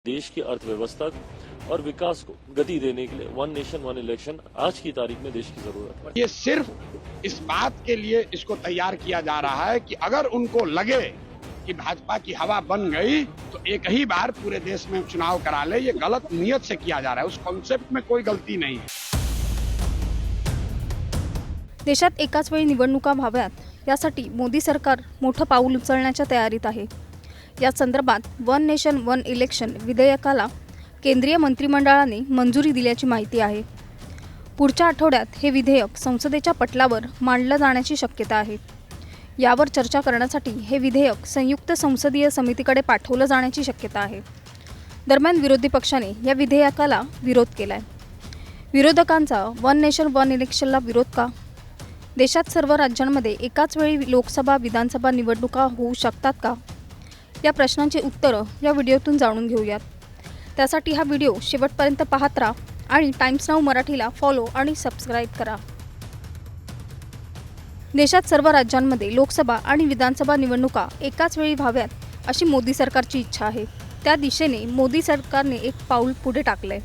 देश की अर्थव्यवस्था और विकास को गति देने के लिए वन नेशन वन इलेक्शन आज की तारीख में देश की जरूरत है। ये सिर्फ इस बात के लिए इसको तैयार किया जा रहा है कि अगर उनको लगे कि भाजपा की हवा बन गई तो एक ही बार पूरे देश में चुनाव करा ले। ये गलत नियत से किया जा रहा है, उस कॉन्सेप्ट में कोई गलती नहीं है। देशात एकाच वेळी निवडणुका व्हाव्यात यासाठी मोदी सरकार मोठं पाऊल उचलण्याच्या तयारीत आहे। या संदर्भात वन नेशन वन इलेक्शन विधेयकाला केंद्रीय मंत्रिमंडळाने मंजुरी दिल्याची माहिती आहे। पुढच्या आठवड्यात हे विधेयक संसदेच्या पटलावर मांडलं जाण्याची शक्यता आहे। यावर चर्चा करण्यासाठी हे विधेयक संयुक्त संसदीय समितीकडे पाठवलं जाण्याची शक्यता आहे। दरम्यान विरोधी पक्षाने या विधेयकाला विरोध केलाय। विरोधकांचा वन नेशन वन इलेक्शनला विरोध का? देशात सर्व राज्यांमध्ये एकाच वेळी लोकसभा विधानसभा निवडणुका होऊ शकतात का? या प्रश्नांची उत्तरं या व्हिडिओतून जाणून घेऊयात। त्यासाठी हा व्हिडिओ शेवटपर्यंत पाहत राहा आणि टाइम्स नाऊ मराठीला फॉलो आणि सबस्क्राइब करा। देशात सर्व राज्यांमध्ये लोकसभा आणि विधानसभा निवडणुका एकाच वेळी व्हाव्यात अशी मोदी सरकारची इच्छा आहे। त्या दिशेने मोदी सरकारने एक पाऊल पुढे टाकलंय।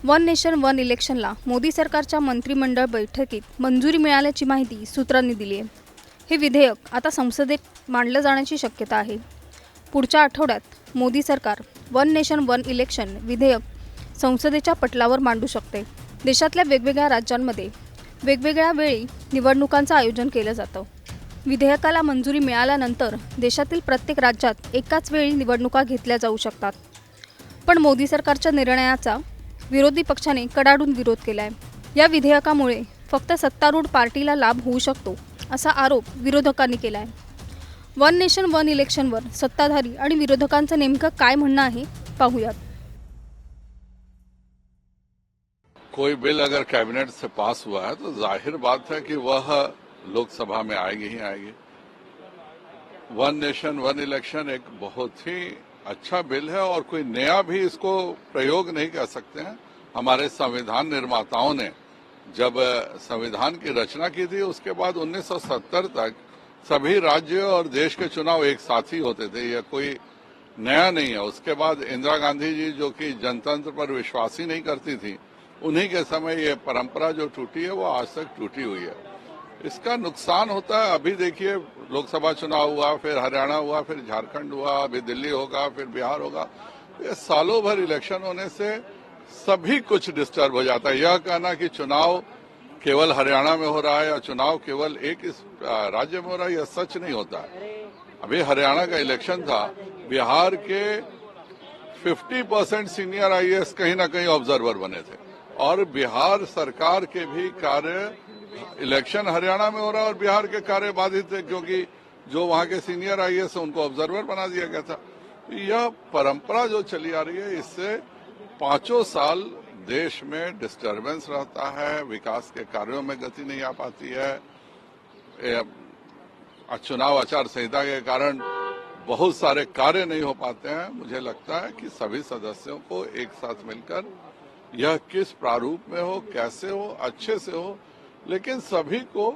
वन नेशन वन इलेक्शनला मोदी सरकारच्या मंत्रिमंडळ बैठकीत मंजुरी मिळाल्याची माहिती सूत्रांनी दिली आहे। हे विधेयक आता संसदेत मांडलं जाण्याची शक्यता आहे। पुढच्या आठवड्यात मोदी सरकार वन नेशन वन इलेक्शन विधेयक संसदेच्या पटलावर मांडू शकते। देशातल्या वेगवेगळ्या राज्यांमध्ये वेगवेगळ्या वेळी निवडणुकांचं आयोजन केलं जातं। विधेयकाला मंजुरी मिळाल्यानंतर देशातील प्रत्येक राज्यात एकाच वेळी निवडणुका घेतल्या जाऊ शकतात। पण मोदी सरकारच्या निर्णयाचा विरोधी पक्षाने कडाडून विरोध केलाय। या विधेयकामुळे फक्त सत्तारूढ पार्टीला लाभ होऊ शकतो असा आरोप विरोधकांनी केलाय। वन नेशन वन इलेक्शनवर सत्ताधारी आणि विरोधकांचं नेमकं काय म्हणणं आहे पाहूयात। कोई बिल अगर कैबिनेट से पास हुआ है तो जाहिर बात है कि वह लोकसभा में आएगी ही आएगी। वन नेशन वन इलेक्शन एक बहुत ही अच्छा बिल है और कोई नया भी इसको प्रयोग नहीं कर सकते हैं। हमारे संविधान निर्माताओं ने जब संविधान की रचना की थी उसके बाद 1970 तक सभी राज्य और देश के चुनाव एक साथ ही होते थे। यह कोई नया नहीं है। उसके बाद इंदिरा गांधी जी जो कि जनतंत्र पर विश्वास ही नहीं करती थी, उन्हीं के समय ये परंपरा जो टूटी है वो आज तक टूटी हुई है। इसका नुकसान होता है। अभी देखिए लोकसभा चुनाव हुआ, फिर हरियाणा हुआ, फिर झारखंड हुआ, अभी दिल्ली होगा, फिर बिहार होगा। ये सालों भर इलेक्शन होने से सभी कुछ डिस्टर्ब हो जाता है। यह कहना कि चुनाव केवल हरियाणा में हो रहा है या चुनाव केवल एक इस राज्य में हो रहा है, यह सच नहीं होता है। अभी हरियाणा का इलेक्शन था, बिहार के 50% सीनियर आईएएस कहीं ना कहीं ऑब्जर्वर बने थे और बिहार सरकार के भी कार्य इलेक्शन हरियाणा में हो रहा है और बिहार के कार्य बाधित थे क्योंकि जो वहां के सीनियर आईएएस उनको ऑब्जर्वर बना दिया गया था। यह परंपरा जो चली आ रही है, इससे 5 साल देश में डिस्टरबेंस रहता है, विकास के कार्यों में गति नहीं आ पाती है। चुनाव आचार संहिता के कारण बहुत सारे कार्य नहीं हो पाते हैं। मुझे लगता है कि सभी सदस्यों को एक साथ मिलकर यह किस प्रारूप में हो, कैसे हो, अच्छे से हो, लेकिन सभी को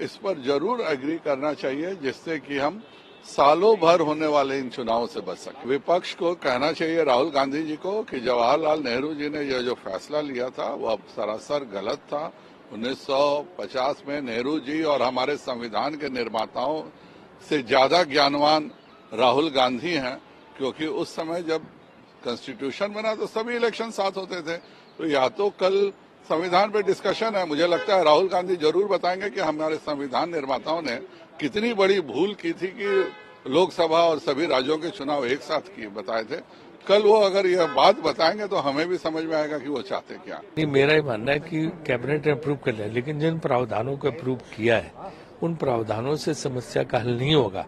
इस पर जरूर एग्री करना चाहिए जिससे कि हम सालों भर होने वाले इन चुनावों से बच सके। विपक्ष को कहना चाहिए राहुल गांधी जी को कि जवाहरलाल नेहरू जी ने यह जो फैसला लिया था वह सरासर गलत था। 1950 में नेहरू जी और हमारे संविधान के निर्माताओं से ज्यादा ज्ञानवान राहुल गांधी हैं, क्योंकि उस समय जब कॉन्स्टिट्यूशन बना तो सभी इलेक्शन साथ होते थे। तो या तो कल संविधान पे डिस्कशन है, मुझे लगता है राहुल गांधी जरूर बताएंगे कि हमारे संविधान निर्माताओं ने कितनी बड़ी भूल की थी कि लोकसभा और सभी राज्यों के चुनाव एक साथ किए बताए थे। कल वो अगर यह बात बताएंगे तो हमें भी समझ में आएगा कि वो चाहते क्या। नहीं, मेरा ही मानना है कि कैबिनेट ने अप्रूव कर लिया, लेकिन जिन प्रावधानों को अप्रूव किया है उन प्रावधानों से समस्या का हल नहीं होगा।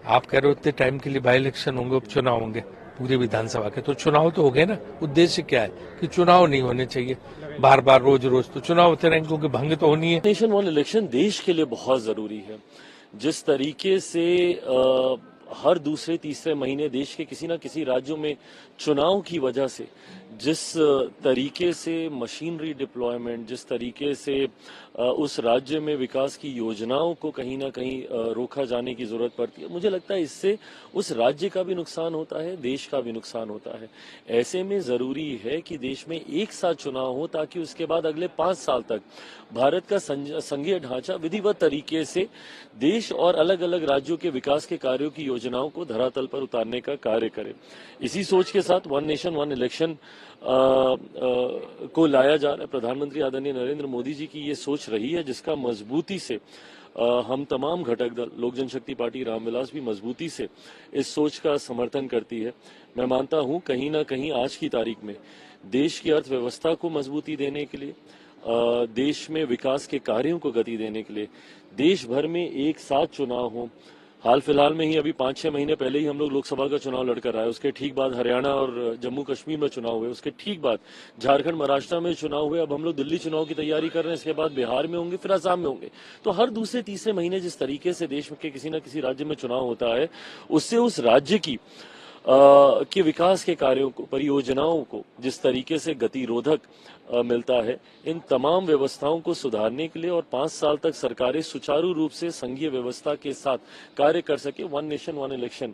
आप कह रहे हो उतने टाइम के लिए बाई इलेक्शन होंगे, उपचुनाव होंगे पूरे विधानसभा के, तो चुनाव तो हो गए ना। उद्देश्य क्या है कि चुनाव नहीं होने चाहिए बार बार रोज रोज, तो चुनाव होते रहेंगे क्योंकि भंग तो होनी है। नेशन वन इलेक्शन देश के लिए बहुत जरूरी है। जिस तरीके से हर दूसरे तीसरे महीने देश के किसी न किसी राज्यों में चुनाव की वजह से जिस तरीके से मशीनरी डिप्लॉयमेंट, जिस तरीके से उस राज्य में विकास की योजनाओं को कहीं ना कहीं रोका जाने की जरूरत पड़ती है, मुझे लगता है इससे उस राज्य का भी नुकसान होता है, देश का भी नुकसान होता है। ऐसे में जरूरी है कि देश में एक साथ चुनाव हो ताकि उसके बाद अगले 5 साल तक भारत का संघीय ढांचा विधिवत तरीके से देश और अलग अलग राज्यों के विकास के कार्यों की योजनाओं को धरातल पर उतारने का कार्य करे। इसी सोच के साथ वन नेशन वन इलेक्शन को लाया जा रहा है। प्रधानमंत्री आदरणीय नरेंद्र मोदी जी की ये सोच रही है, जिसका मजबूती से हम तमाम घटक दल, लोक जनशक्ति पार्टी रामविलास भी मजबूती से इस सोच का समर्थन करती है। मैं मानता हूं कहीं ना कहीं आज की तारीख में देश की अर्थव्यवस्था को मजबूती देने के लिए, देश में विकास के कार्यों को गति देने के लिए देश भर में एक साथ चुनाव हो। हाल फिलहाल में ही अभी 5-6 महीने पहले ही हम लोग लोकसभा का चुनाव लड़कर आए, उसके ठीक बाद हरियाणा और जम्मू कश्मीर में चुनाव हुए, उसके ठीक बाद झारखंड महाराष्ट्र में चुनाव हुए, अब हम लोग दिल्ली चुनाव की तैयारी कर रहे हैं, इसके बाद बिहार में होंगे, फिर असम में होंगे। तो हर दूसरे तीसरे महीने जिस तरीके से देश के किसी न किसी राज्य में चुनाव होता है, उससे उस राज्य की के विकास के कार्यों को, परियोजनाओं को जिस तरीके से गतिरोधक मिलता है, इन तमाम व्यवस्थाओं को सुधारने के लिए और 5 साल तक सरकारें सुचारू रूप से संघीय व्यवस्था के साथ कार्य कर सके, वन नेशन वन इलेक्शन,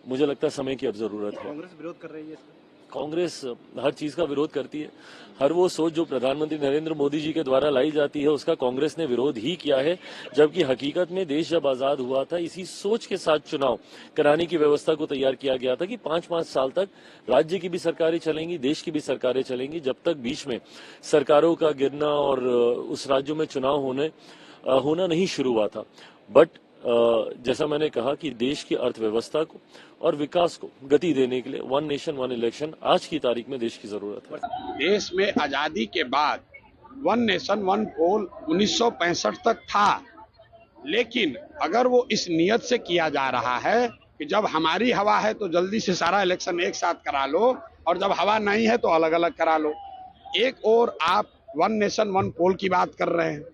मुझे लगता है समय की अब जरूरत है। कांग्रेस विरोध कर रही है इसका? कांग्रेस हर चीज का विरोध करती है। हर वो सोच जो प्रधानमंत्री नरेंद्र मोदी जी के द्वारा लाई जाती है उसका कांग्रेस ने विरोध ही किया है, जबकि हकीकत में देश जब आजाद हुआ था इसी सोच के साथ चुनाव कराने की व्यवस्था को तैयार किया गया था कि 5-5 साल तक राज्य की भी सरकारें चलेंगी, देश की भी सरकारें चलेंगी, जब तक बीच में सरकारों का गिरना और उस राज्यों में चुनाव होना नहीं शुरू हुआ था। बट जैसा मैंने कहा कि देश की अर्थव्यवस्था को और विकास को गति देने के लिए वन नेशन वन इलेक्शन आज की तारीख में देश की जरूरत है। देश में आजादी के बाद वन नेशन वन पोल 1965 तक था, लेकिन अगर वो इस नियत से किया जा रहा है कि जब हमारी हवा है तो जल्दी से सारा इलेक्शन एक साथ करा लो और जब हवा नहीं है तो अलग अलग करा लो, एक और आप वन नेशन वन पोल की बात कर रहे हैं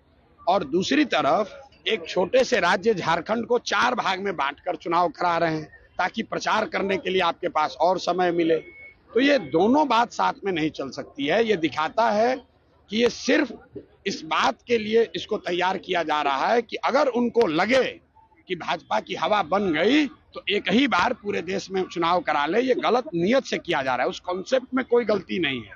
और दूसरी तरफ एक छोटे से राज्य झारखंड को 4 भाग में बांटकर चुनाव करा रहे हैं ताकि प्रचार करने के लिए आपके पास और समय मिले। तो ये दोनों बात साथ में नहीं चल सकती है। ये दिखाता है कि ये सिर्फ इस बात के लिए इसको तैयार किया जा रहा है कि अगर उनको लगे कि भाजपा की हवा बन गई तो एक ही बार पूरे देश में चुनाव करा ले। ये गलत नियत से किया जा रहा है, उस कॉन्सेप्ट में कोई गलती नहीं है।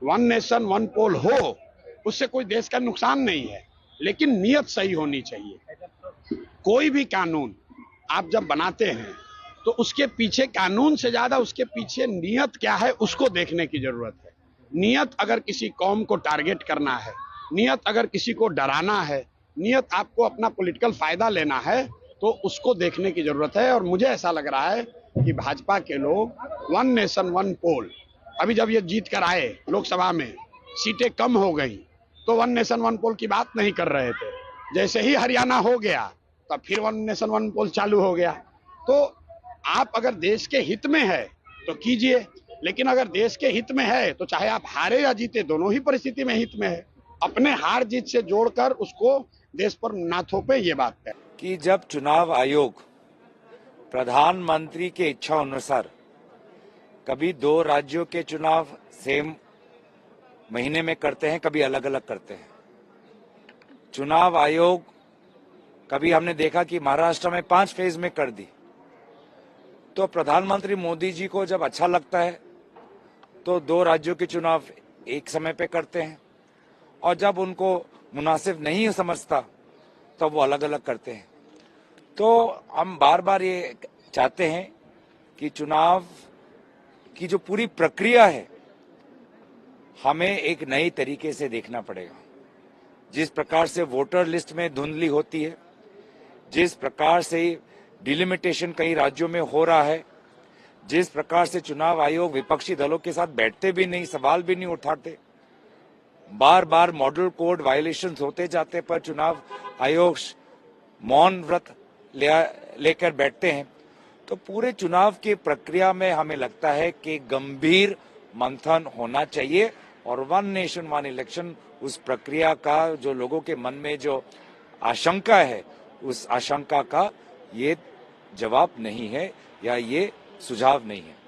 वन नेशन वन पोल हो, उससे कोई देश का नुकसान नहीं है, लेकिन नियत सही होनी चाहिए। कोई भी कानून आप जब बनाते हैं तो उसके पीछे, कानून से ज्यादा उसके पीछे नियत क्या है उसको देखने की जरूरत है। नियत अगर किसी कौम को टारगेट करना है, नियत अगर किसी को डराना है, नियत आपको अपना पॉलिटिकल फायदा लेना है, तो उसको देखने की जरूरत है। और मुझे ऐसा लग रहा है कि भाजपा के लोग वन नेशन वन पोल, अभी जब ये जीत कर आए लोकसभा में सीटें कम हो गई तो वन नेशन वन पोल की बात नहीं कर रहे थे। जैसे ही हरियाणा हो गया तब फिर वन नेशन वन पोल चालू हो गया। तो आप अगर देश के हित में है तो कीजिए, लेकिन अगर देश के हित में है तो चाहे आप हारे या जीते, दोनों ही परिस्थिति में हित में है। अपने हार जीत से जोड़कर उसको देश पर ना थोपे, ये बात है कि जब चुनाव आयोग प्रधानमंत्री के इच्छा अनुसार कभी 2 राज्यों के चुनाव सेम महीने में करते हैं, कभी अलग अलग करते हैं। चुनाव आयोग कभी हमने देखा कि महाराष्ट्र में 5 फेज में कर दी। तो प्रधानमंत्री मोदी जी को जब अच्छा लगता है तो 2 राज्यों के चुनाव एक समय पे करते हैं, और जब उनको मुनासिब नहीं समझता तो वो अलग अलग करते हैं। तो हम बार बार ये चाहते हैं कि चुनाव की जो पूरी प्रक्रिया है हमें एक नई तरीके से देखना पड़ेगा। जिस प्रकार से वोटर लिस्ट में धुंधली होती है, जिस प्रकार से डिलिमिटेशन कई राज्यों में हो रहा है, जिस प्रकार से चुनाव आयोग विपक्षी दलों के साथ बैठते भी नहीं, सवाल भी नहीं उठाते, बार बार मॉडल कोड वायलेशंस होते जाते पर चुनाव आयोग मौन व्रत लेकर बैठते हैं, तो पूरे चुनाव की प्रक्रिया में हमें लगता है कि गंभीर मंथन होना चाहिए। और वन नेशन वन इलेक्शन उस प्रक्रिया का, जो लोगों के मन में जो आशंका है, उस आशंका का ये जवाब नहीं है या ये सुझाव नहीं है।